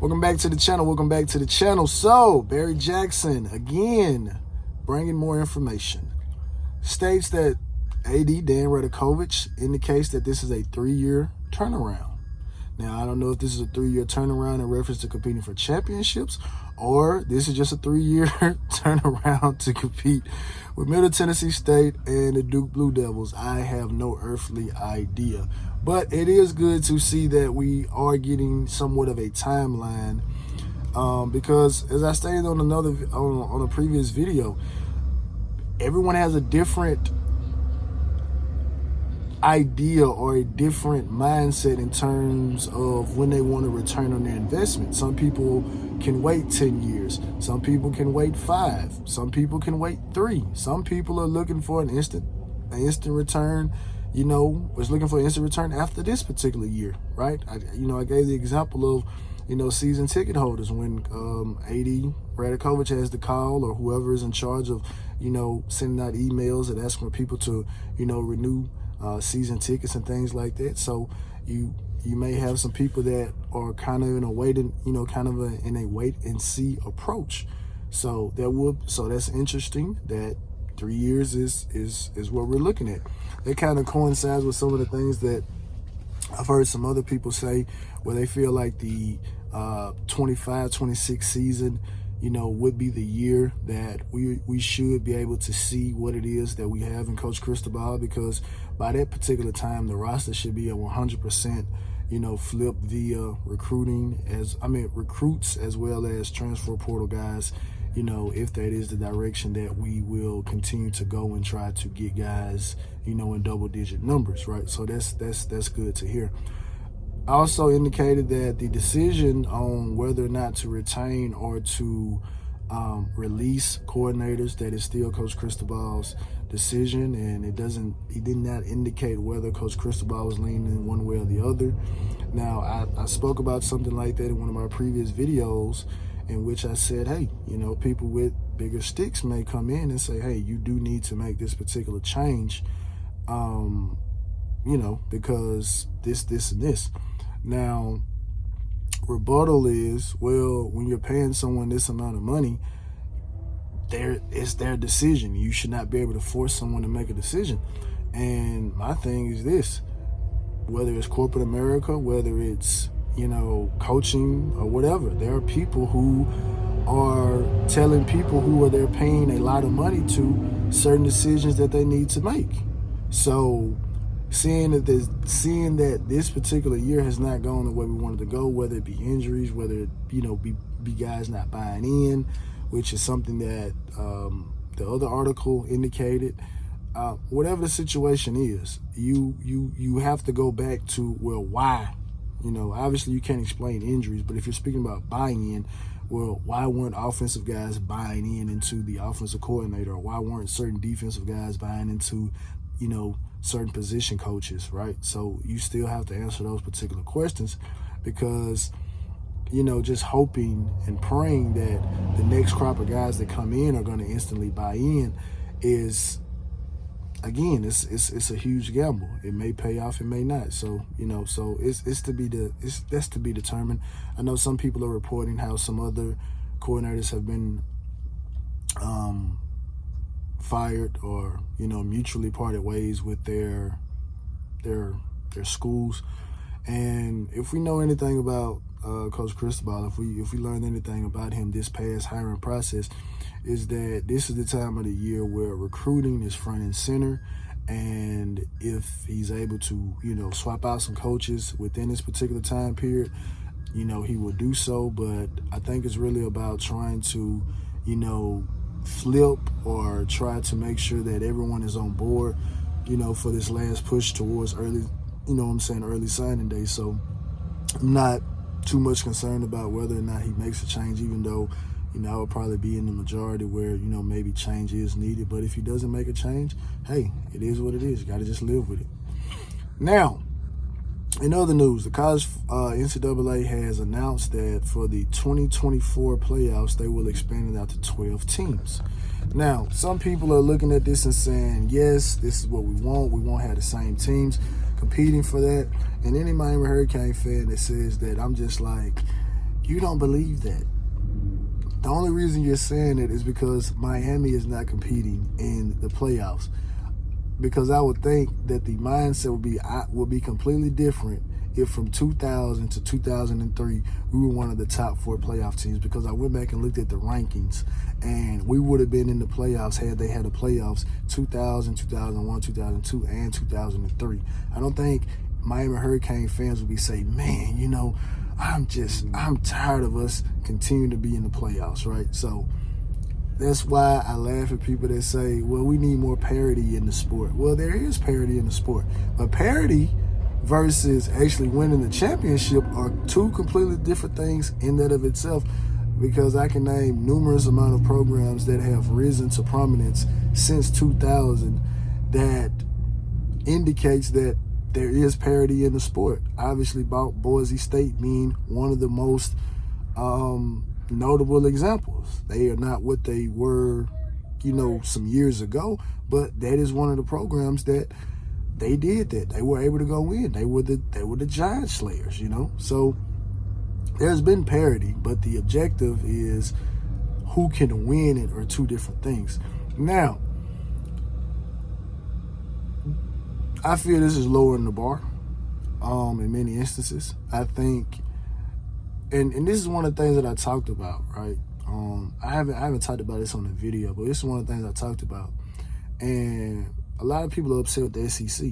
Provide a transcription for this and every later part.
Welcome back to the channel. So, Barry Jackson, again, bringing more information. States that AD, Dan Radakovich, indicates that this is a 3-year turnaround. Now, I don't know if this is a 3-year turnaround in reference to competing for championships, or this is just a 3-year turnaround to compete with Middle Tennessee State and the Duke Blue Devils. I have no earthly idea. But it is good to see that we are getting somewhat of a timeline, because as I stated on a previous video, everyone has a different idea or a different mindset in terms of when they want to return on their investment. Some people can wait 10 years. Some people can wait 5. Some people can wait 3. Some people are looking for an instant return. Was looking for an instant return after this particular year, right? I gave the example of, season ticket holders when AD Radakovich has the call, or whoever is in charge of, sending out emails and asking for people to, renew season tickets and things like that. So you may have some people that are kind of in a wait and see approach. So that's interesting that 3 years is what we're looking at. That kind of coincides with some of the things that I've heard some other people say, where they feel like the 25-26 season, would be the year that we should be able to see what it is that we have in Coach Cristobal, because by that particular time, the roster should be at 100%, flip via recruits as well as transfer portal guys, if that is the direction that we will continue to go and try to get guys, in double-digit numbers, right? So that's good to hear. I also indicated that the decision on whether or not to retain or to release coordinators, that is still Coach Cristobal's decision, and he did not indicate whether Coach Cristobal was leaning one way or the other. Now, I spoke about something like that in one of my previous videos, in which I said, hey, people with bigger sticks may come in and say, hey, you do need to make this particular change, because this, and this. Now, rebuttal is, well, when you're paying someone this amount of money, it's their decision. You should not be able to force someone to make a decision. And my thing is this: whether it's corporate America, whether it's, coaching or whatever, there are people who are telling people who they're paying a lot of money to certain decisions that they need to make. So seeing that this particular year has not gone the way we wanted to go, whether it be injuries, whether it, be guys not buying in, which is something that the other article indicated. Whatever the situation is, you have to go back to, well, why? Obviously you can't explain injuries, but if you're speaking about buying in, well, why weren't offensive guys buying into the offensive coordinator? Or why weren't certain defensive guys buying into, certain position coaches, right? So you still have to answer those particular questions, because, just hoping and praying that the next crop of guys that come in are going to instantly buy in is, again, it's a huge gamble. It may pay off, it may not. So, so that's to be determined. I know some people are reporting how some other coordinators have been fired, or mutually parted ways with their schools. And if we know anything about Coach Cristobal, if we learned anything about him this past hiring process, is that this is the time of the year where recruiting is front and center. And if he's able to, swap out some coaches within this particular time period, he will do so. But I think it's really about trying to, flip or try to make sure that everyone is on board, for this last push towards early signing day. So I'm not too much concerned about whether or not he makes a change, even though, I would probably be in the majority where, maybe change is needed. But if he doesn't make a change, hey, it is what it is. You got to just live with it. Now, in other news, the college NCAA has announced that for the 2024 playoffs, they will expand it out to 12 teams. Now, some people are looking at this and saying, yes, this is what we want. We won't have the same teams competing for that. And any Miami Hurricane fan that says that, I'm just like, You don't believe that. The only reason you're saying it is because Miami is not competing in the playoffs. Because I would think that the mindset would be completely different if from 2000 to 2003 we were one of the top 4 playoff teams. Because I went back and looked at the rankings, and we would have been in the playoffs had they had the playoffs 2000, 2001, 2002, and 2003. I don't think Miami Hurricane fans would be saying, man, you know, I'm tired of us continuing to be in the playoffs, right? So that's why I laugh at people that say, well, we need more parity in the sport. Well, there is parity in the sport. But parity versus actually winning the championship are 2 completely different things in that of itself, because I can name numerous amount of programs that have risen to prominence since 2000 that indicates that there is parity in the sport. Obviously, Boise State being one of the most notable examples. They are not what they were, you know, some years ago, but that is one of the programs that they did that. They were able to go in. They were the giant slayers, you know. So there's been parity, but the objective is who can win it are 2 different things. Now, I feel this is lowering the bar in many instances. I think, and this is one of the things that I talked about, right? I haven't talked about this on the video, but this is one of the things I talked about. And a lot of people are upset with the SEC,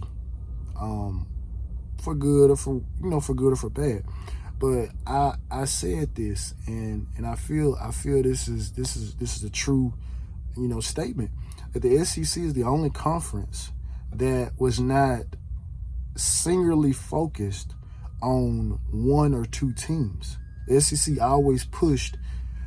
for good or for good or for bad. But I said this, and I feel this is a true, you know, statement, that the SEC is the only conference that was not singularly focused on 1 or 2 teams. The SEC always pushed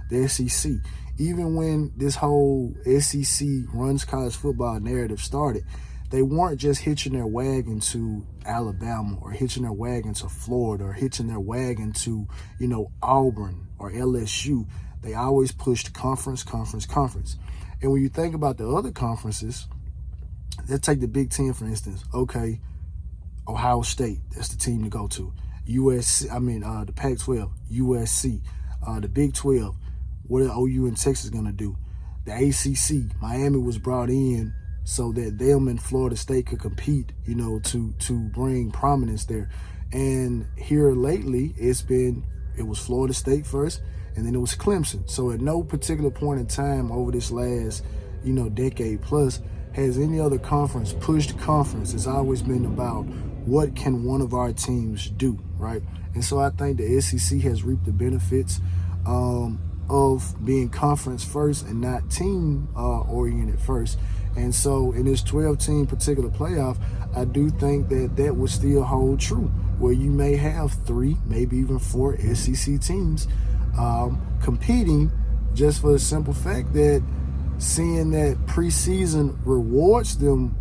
the SEC. Even when this whole SEC runs college football narrative started, they weren't just hitching their wagon to Alabama or hitching their wagon to Florida or hitching their wagon to, you know, Auburn or LSU. They always pushed conference. And when you think about the other conferences, let's take the Big Ten, for instance. Okay, Ohio State, that's the team to go to. The Pac-12, USC. The Big 12, what are OU and Texas going to do? The ACC, Miami was brought in so that them and Florida State could compete, you know, to bring prominence there. And here lately, it was Florida State first, and then it was Clemson. So at no particular point in time over this last, you know, decade plus, has any other conference pushed conference. It's always been about what can one of our teams do, right? And so I think the SEC has reaped the benefits of being conference first and not team oriented first. And so in this 12-team particular playoff, I do think that would still hold true, where you may have 3, maybe even 4 SEC teams competing, just for the simple fact that seeing that preseason rewards them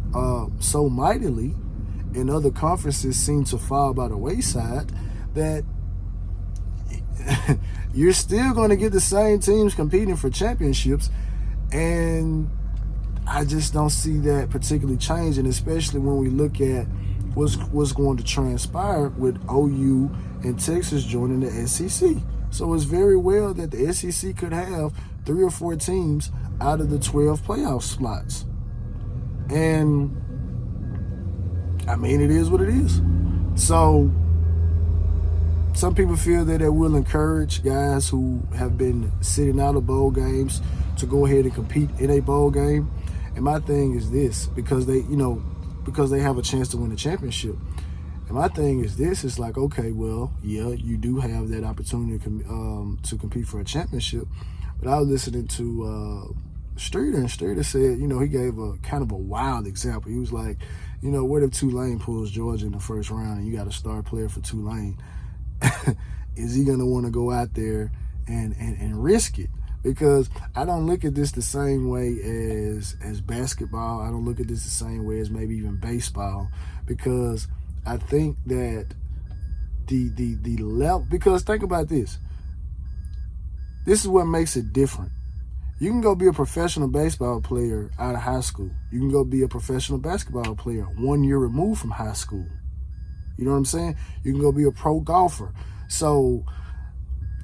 so mightily, and other conferences seem to fall by the wayside, that you're still going to get the same teams competing for championships. And I just don't see that particularly changing, especially when we look at what's going to transpire with OU and Texas joining the SEC. So it's very well that the SEC could have 3 or 4 teams out of the 12 playoff slots. And I mean, it is what it is. So some people feel that it will encourage guys who have been sitting out of bowl games to go ahead and compete in a bowl game. And my thing is this, because they have a chance to win a championship. And my thing is this, it's like, okay, well, yeah, you do have that opportunity to compete for a championship. But I was listening to Streeter, and Streeter said, you know, he gave a kind of a wild example. He was like, you know, what if Tulane pulls Georgia in the first round and you got a star player for Tulane? Is he going to want to go out there and risk it? Because I don't look at this the same way as basketball. I don't look at this the same way as maybe even baseball, because I think that the level, because think about this. This is what makes it different. You can go be a professional baseball player out of high school. You can go be a professional basketball player 1 year removed from high school. You know what I'm saying? You can go be a pro golfer. So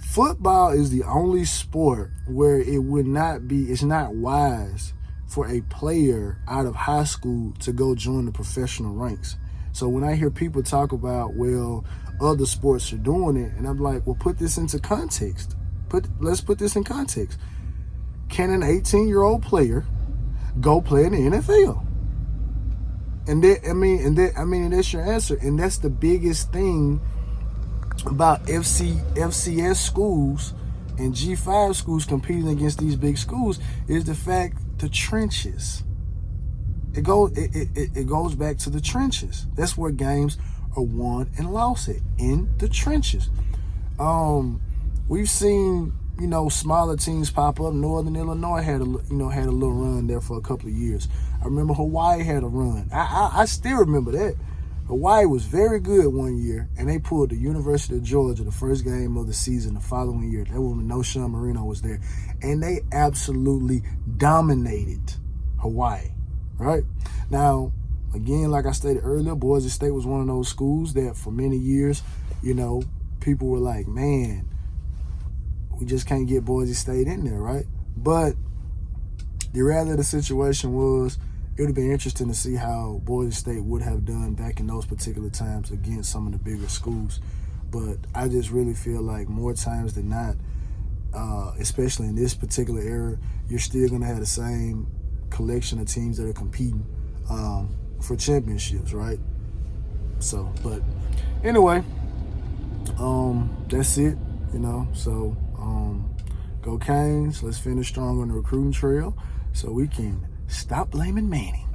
Football is the only sport where it's not wise for a player out of high school to go join the professional ranks. So when I hear people talk about, well, other sports are doing it, and I'm like, well, put this into context. Let's put this in context. Can an 18-year-old player go play in the NFL? And that's your answer. And that's the biggest thing about FCS schools and G5 schools competing against these big schools is the fact the trenches. It goes back to the trenches. That's where games are won and lost in the trenches. We've seen, smaller teams pop up. Northern Illinois had a little run there for a couple of years. I remember Hawaii had a run. I still remember that. Hawaii was very good one year, and they pulled the University of Georgia the first game of the season the following year. That was when Sean Marino was there. And they absolutely dominated Hawaii, right? Now, again, like I stated earlier, Boise State was one of those schools that for many years, people were like, man, we just can't get Boise State in there, right? But the reality of the situation was, it would have been interesting to see how Boise State would have done back in those particular times against some of the bigger schools. But I just really feel like more times than not, especially in this particular era, you're still going to have the same collection of teams that are competing for championships, right? So, but anyway, that's it, So, go Canes. Let's finish strong on the recruiting trail so we can stop blaming Manning.